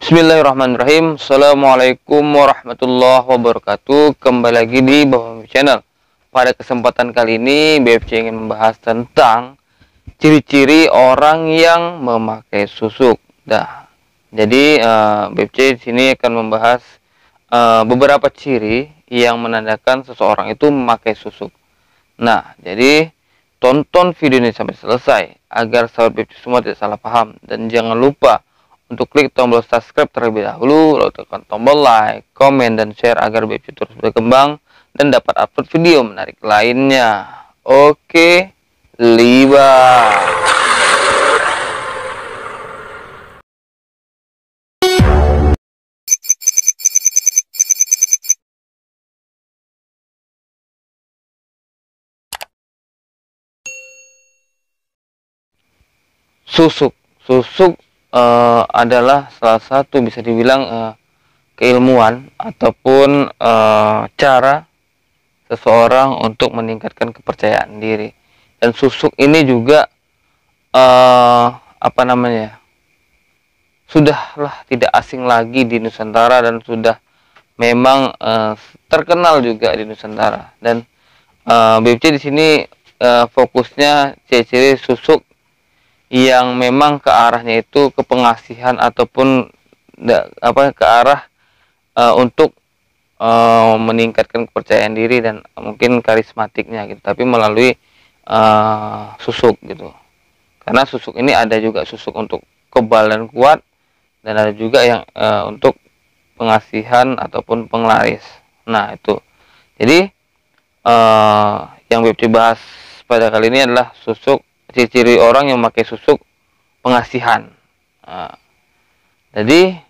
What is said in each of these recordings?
Bismillahirrahmanirrahim. Assalamualaikum warahmatullahi wabarakatuh. Kembali lagi di Bawang Channel. Pada kesempatan kali ini BFC ingin membahas tentang ciri-ciri orang yang memakai susuk. Jadi BFC di sini akan membahas beberapa ciri yang menandakan seseorang itu memakai susuk. Nah, jadi tonton video ini sampai selesai agar sahabat BFC semua tidak salah paham, dan jangan lupa untuk klik tombol subscribe terlebih dahulu, lalu tekan tombol like, komen, dan share agar BFC terus berkembang dan dapat upload video menarik lainnya. Oke, liba. Susuk adalah salah satu bisa dibilang keilmuan ataupun cara seseorang untuk meningkatkan kepercayaan diri. Dan susuk ini juga sudahlah tidak asing lagi di Nusantara, dan sudah memang terkenal juga di Nusantara. Dan BFC di sini fokusnya ciri-ciri susuk yang memang ke arahnya itu ke pengasihan ataupun ke arah untuk meningkatkan kepercayaan diri dan mungkin karismatiknya gitu, tapi melalui susuk gitu. Karena susuk ini ada juga susuk untuk kebal dan kuat, dan ada juga yang untuk pengasihan ataupun penglaris. Nah, itu. Jadi yang BFC bahas pada kali ini adalah susuk, ciri-ciri orang yang memakai susuk pengasihan. Jadi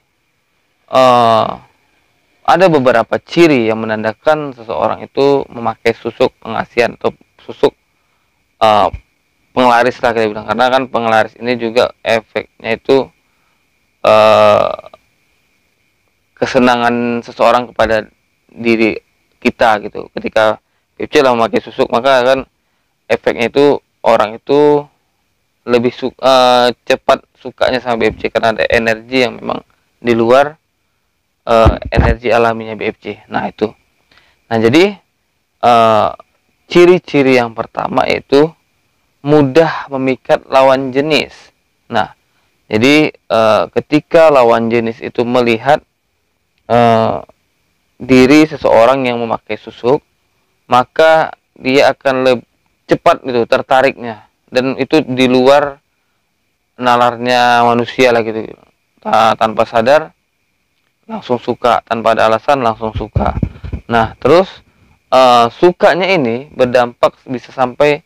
ada beberapa ciri yang menandakan seseorang itu memakai susuk pengasihan atau susuk penglaris lah kita bilang, karena kan penglaris ini juga efeknya itu kesenangan seseorang kepada diri kita gitu. Ketika BFC lah memakai susuk, maka kan efeknya itu orang itu lebih cepat sukanya sama BFC, karena ada energi yang memang di luar energi alaminya BFC. Nah, itu. Nah, jadi ciri-ciri yang pertama yaitu mudah memikat lawan jenis. Nah, jadi ketika lawan jenis itu melihat diri seseorang yang memakai susuk, maka dia akan lebih cepat gitu tertariknya, dan itu di luar nalarnya manusia lah gitu. Tanpa sadar langsung suka, tanpa ada alasan langsung suka. Nah, terus sukanya ini berdampak bisa sampai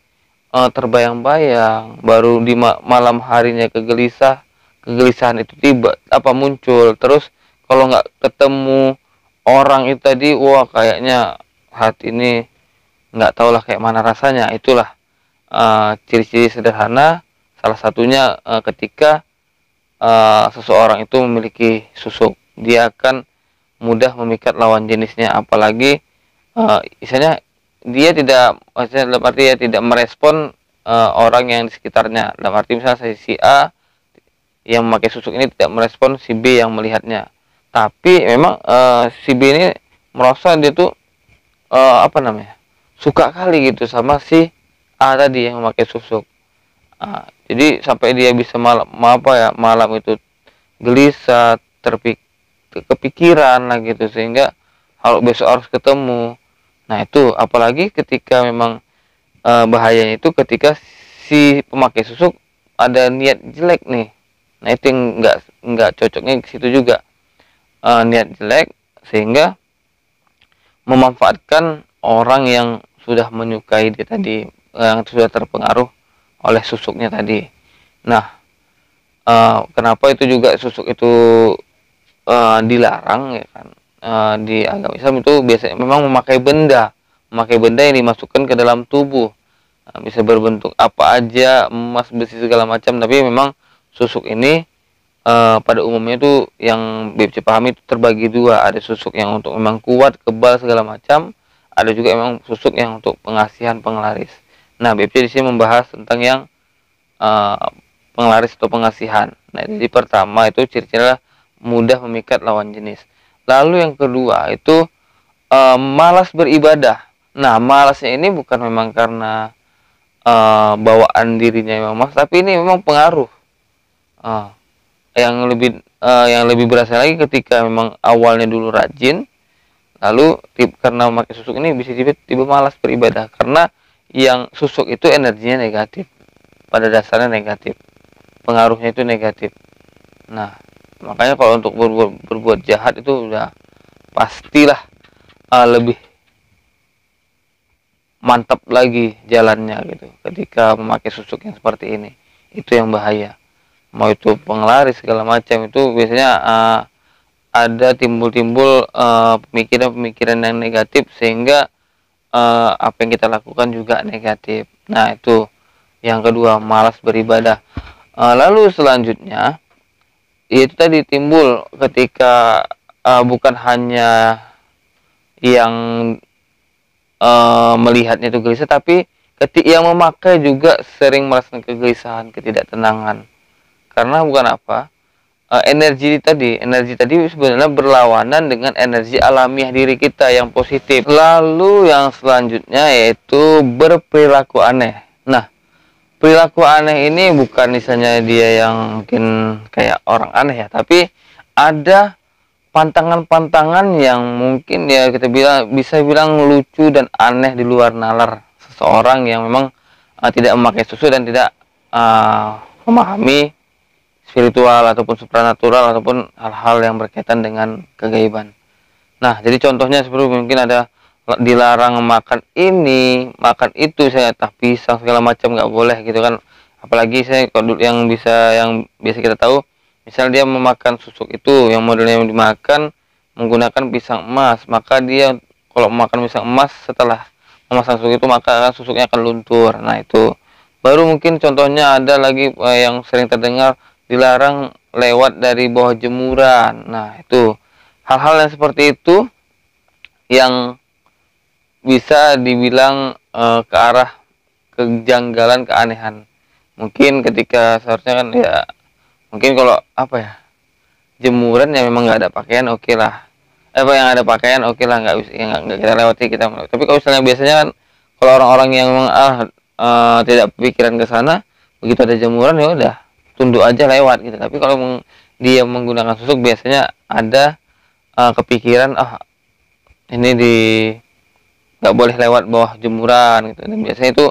terbayang-bayang, baru di malam harinya kegelisahan itu muncul. Terus kalau nggak ketemu orang itu tadi, wah kayaknya hati ini nggak tahulah kayak mana rasanya. Itulah ciri-ciri sederhana, salah satunya ketika seseorang itu memiliki susuk, dia akan mudah memikat lawan jenisnya. Apalagi misalnya dia tidak, maksudnya dalam arti ya tidak merespon orang yang di sekitarnya. Dalam arti misalnya si A yang memakai susuk ini tidak merespon si B yang melihatnya, tapi memang si B ini merasa dia tuh suka kali gitu sama si A tadi yang memakai susuk. Jadi sampai dia bisa malam itu gelisah, kepikiran lah gitu, sehingga kalau besok harus ketemu. Nah, itu apalagi ketika memang bahayanya itu ketika si pemakai susuk ada niat jelek nih. Nah, itu yang nggak cocoknya ke situ juga, niat jelek, sehingga memanfaatkan orang yang sudah menyukai dia tadi, yang sudah terpengaruh oleh susuknya tadi. Nah, kenapa itu juga susuk itu dilarang ya kan? Di agama Islam itu biasanya memang memakai benda yang dimasukkan ke dalam tubuh. Bisa berbentuk apa aja, emas, besi, segala macam. Tapi memang susuk ini pada umumnya itu yang BFC pahami itu terbagi dua. Ada susuk yang untuk memang kuat, kebal, segala macam. Ada juga memang susuk yang untuk pengasihan, penglaris. Nah, BFC di sini membahas tentang yang penglaris atau pengasihan. Nah, jadi pertama itu ciri-cirinya mudah memikat lawan jenis. Lalu yang kedua itu malas beribadah. Nah, malasnya ini bukan memang karena bawaan dirinya memang malas, tapi ini memang pengaruh. Eh, yang lebih berasa lagi ketika memang awalnya dulu rajin, lalu karena memakai susuk ini bisa tiba-tiba malas beribadah karena yang susuk itu energinya negatif, pada dasarnya negatif, pengaruhnya itu negatif. Nah, makanya kalau untuk berbuat jahat itu udah pastilah lebih mantap lagi jalannya gitu ketika memakai susuk yang seperti ini. Itu yang bahaya, mau itu penglaris segala macam, itu biasanya ada timbul-timbul pemikiran-pemikiran yang negatif sehingga apa yang kita lakukan juga negatif. Nah, itu yang kedua, malas beribadah. Lalu selanjutnya itu tadi timbul ketika bukan hanya yang melihatnya itu gelisah, tapi ketika yang memakai juga sering merasakan kegelisahan, ketidaktenangan. Karena bukan apa, energi tadi sebenarnya berlawanan dengan energi alamiah diri kita yang positif. Lalu yang selanjutnya yaitu berperilaku aneh. Nah, perilaku aneh ini bukan misalnya dia yang mungkin kayak orang aneh ya, tapi ada pantangan-pantangan yang mungkin ya kita bisa bilang lucu dan aneh di luar nalar seseorang yang memang tidak memakai susu dan tidak memahami spiritual ataupun supranatural ataupun hal-hal yang berkaitan dengan kegaiban. Nah, jadi contohnya seperti mungkin ada dilarang makan ini, makan itu, saya tak pisang segala macam nggak boleh gitu kan. Apalagi saya kalau yang biasa kita tahu, misal dia memakan susuk itu yang modelnya yang dimakan menggunakan pisang emas, maka dia kalau makan pisang emas setelah memasang susuk itu maka susuknya akan luntur. Nah, itu baru mungkin contohnya ada lagi yang sering terdengar, dilarang lewat dari bawah jemuran. Nah, itu hal-hal yang seperti itu yang bisa dibilang ke arah kejanggalan, keanehan. Mungkin ketika seharusnya kan ya, mungkin kalau apa ya, jemuran yang memang nggak ada pakaian oke lah, apa yang ada pakaian oke lah, nggak bisa ya, nggak kita lewati, kita melewati. Tapi kalau misalnya biasanya kan kalau orang-orang yang memang tidak pikiran ke sana, begitu ada jemuran ya udah tunduk aja lewat gitu. Tapi kalau dia menggunakan susuk biasanya ada kepikiran ini nggak boleh lewat bawah jemuran gitu. Dan biasanya itu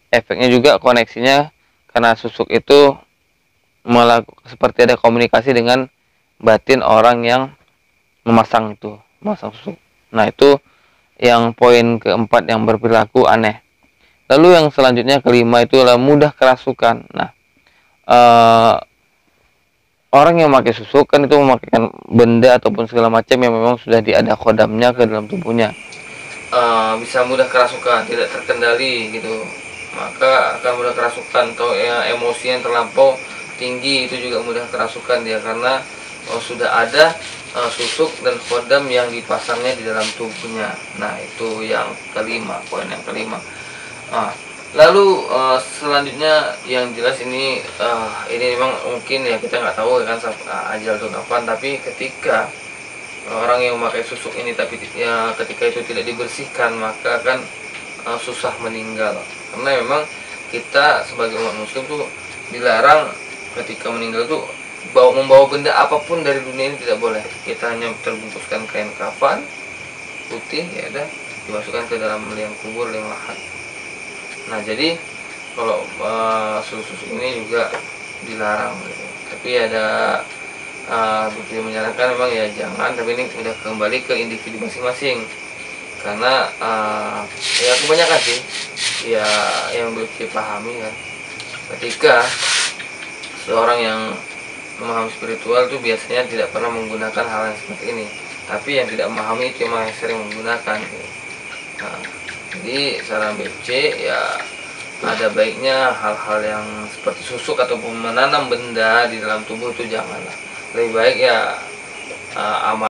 efeknya juga koneksinya karena susuk itu seperti ada komunikasi dengan batin orang yang memasang susuk. Nah, itu yang poin keempat, yang berperilaku aneh. Lalu yang selanjutnya kelima itu adalah mudah kerasukan. Nah, orang yang memakai susuk kan itu memakaikan benda ataupun segala macam yang memang sudah diada kodamnya ke dalam tubuhnya. Bisa mudah kerasukan, tidak terkendali gitu, maka akan mudah kerasukan. Atau ya, emosi yang terlampau tinggi itu juga mudah kerasukan dia, karena sudah ada susuk dan kodam yang dipasangnya di dalam tubuhnya. Nah, itu yang kelima, poin yang kelima. Lalu selanjutnya yang jelas ini memang mungkin ya kita nggak tahu kan ajal itu kapan, tapi ketika orang yang memakai susuk ini tapi ya ketika itu tidak dibersihkan maka kan susah meninggal. Karena memang kita sebagai umat muslim tuh dilarang ketika meninggal tuh membawa benda apapun dari dunia ini, tidak boleh. Kita hanya terbungkuskan kain kafan putih, ya udah dimasukkan ke dalam liang kubur, liang lahat. Nah, jadi kalau susuk ini juga dilarang gitu. Tapi ada bukti menyarankan memang ya jangan, tapi ini udah kembali ke individu masing-masing. Karena ya kebanyakan sih ya yang belum dipahami kan, ketika seorang yang memahami spiritual itu biasanya tidak pernah menggunakan hal yang seperti ini, tapi yang tidak memahami itu yang sering menggunakan gitu. Nah, jadi saran BFC ya ada baiknya hal-hal yang seperti susuk ataupun menanam benda di dalam tubuh itu janganlah. Lebih baik ya amal